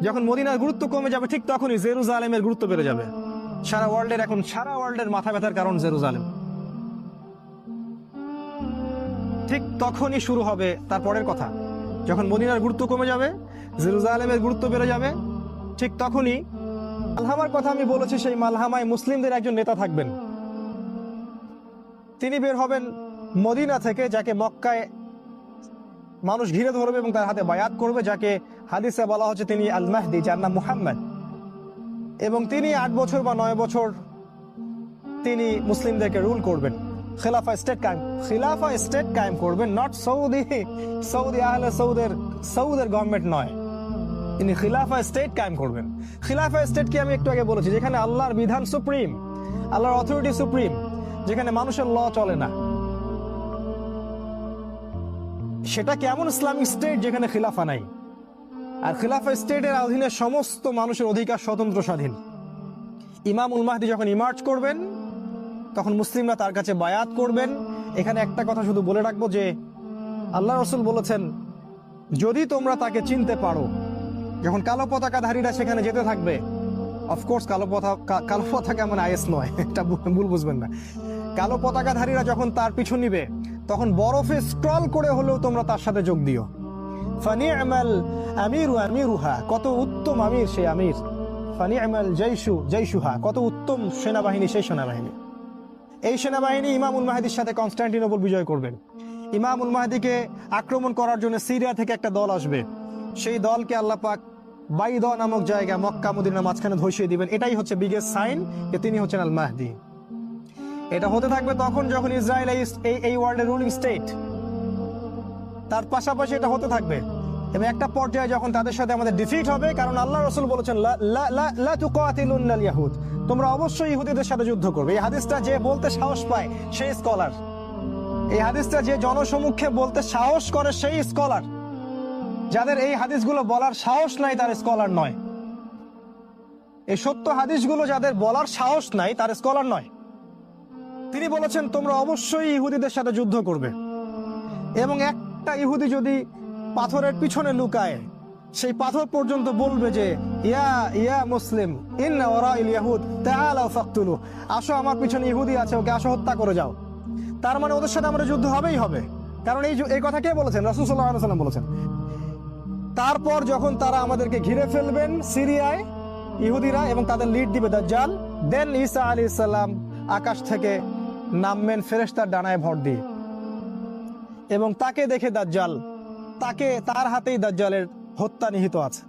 যখন মদিনার গুরুত্ব কমে যাবে ঠিক তখনই জেরুজালেমের গুরুত্ব বেড়ে যাবে। সারা ওয়ার্ল্ডের মাথা ব্যথার কারণ জেরুজালেম। ঠিক তখনই শুরু হবে তারপরের কথা। যখন মদিনার গুরুত্ব কমে যাবে, জেরুজালেমের গুরুত্ব বেড়ে যাবে, ঠিক তখনই মালহামার কথা আমি বলেছি, সেই মালহামায় মুসলিমদের একজন নেতা থাকবেন। তিনি বের হবেন মদিনা থেকে, যাকে মক্কায় মানুষ ঘিরে ধরবে এবং তার হাতে বায়াত করবে, যাকে হাদিসে বলা হচ্ছে তিনি আল মাহদি, যার নাম মুহাম্মদ। এবং তিনি 8 বছর বা 9 বছর তিনি মুসলিমদেরকে রুল করবেন, খিলাফা স্টেট কায়েম করবেন। নট সৌদি আহলে সৌদের গভর্নমেন্ট নয়, তিনি খিলাফা স্টেট কায়েম করবেন। খিলাফা স্টেট কি আমি একটু আগে বলেছি, যেখানে আল্লাহর বিধান সুপ্রিম, আল্লাহর অথরিটি সুপ্রিম, যেখানে মানুষের ল চলে না। সেটা কেমন ইসলামিক স্টেট যেখানে খিলাফা নাই? আর খিলাফা স্টেটের অধীনে সমস্ত মানুষের অধিকার স্বতন্ত্র স্বাধীন। ইমামুল মাহদি যখন ইমার্জ করবেন, তখন মুসলিমরা তার কাছে বায়াত করবেন। এখানে একটা কথা শুধু বলে রাখবো যে আল্লাহ রাসূল বলেছেন, যদি তোমরা তাকে চিনতে পারো, যখন কালো পতাকাধারীরা সেখানে যেতে থাকবে, অফকোর্স কালো পতাকা মানে আইএস নয়, এটা ভুল বুঝবেন না। কালো পতাকাধারীরা যখন তার পিছু নিবে, তখন বরফে স্ক্রল করে হলেও তোমরা তার সাথে যোগ দিও। ফানি'মাল আমিরু আমিরুহা, কত উত্তম আমির সেই আমির। ফানি'মাল জাইশুহা, কত উত্তম সেনাবাহিনী সেই সেনাবাহিনী। এই সেনাবাহিনী ইমামুল মাহদির সাথে কনস্টান্টিনোপল বিজয় করবেন। ইমামুল মাহদিকে আক্রমণ করার জন্য সিরিয়া থেকে একটা দল আসবে। সেই দলকে আল্লাহ পাক বাইদা নামক জায়গা, মক্কা মদিনার মাঝখানে ধসিয়ে দিবেন। এটাই হচ্ছে বিগেস্ট সাইন যে তিনি হচ্ছেন আল মাহদি। এটা হতে থাকবে তখন যখন ইসরায়েল এই ওয়ার্ল্ডের রুলিং স্টেট, তার পাশাপাশি এটা হতে থাকবে। এবং একটা পর্যায়ে যখন তাদের সাথে আমাদের ডিফিট হবে, কারণ আল্লাহ রাসূল বলেছেন লা তুকাতিলুনাল ইয়াহুদ, তোমরা অবশ্যই ইহুদিদের সাথে যুদ্ধ করবে। এই হাদিসটা যে বলতে সাহস পায় সেই স্কলার, এই হাদিসটা যে জনসমক্ষে বলতে সাহস করে সেই স্কলার। যাদের এই হাদিসগুলো বলার সাহস নাই তার স্কলার নয়। এই সত্য হাদিসগুলো যাদের বলার সাহস নাই তার স্কলার নয়। তিনি বলেছেন তোমরা অবশ্যই ইহুদিদের সাথে যুদ্ধ করবে। এবং একটা ইহুদি যদি পাথরের পিছনে লুকায়, সেই পাথর পর্যন্ত বলবে যে ইয়া মুসলিম ইন্না ওয়ারাইল ইয়াহুদ তাআলাউ ফাকতুলু, আসো আমার পিছনে ইহুদি আছে, ওকে আসো হত্যা করে যাও। তার মানে ওদের সাথে আমাদের যুদ্ধ হবেই হবে। কারণ এই কথা কে বলেছেন? রাসূল সাল্লাল্লাহু আলাইহি ওয়াসাল্লাম বলেছেন। তারপর যখন তারা আমাদেরকে ঘিরে ফেলবেন সিরিয়ায় ইহুদিরা, এবং তাদের লিড দিবে দাজ্জাল, দেন ঈসা আলাইহিস সালাম আকাশ থেকে নামবেন ফেরেশতার ডানায় ভর দিয়ে, এবং তাকে দেখে তার হাতেই দাজ্জালের হত্যা নিহিত আছে।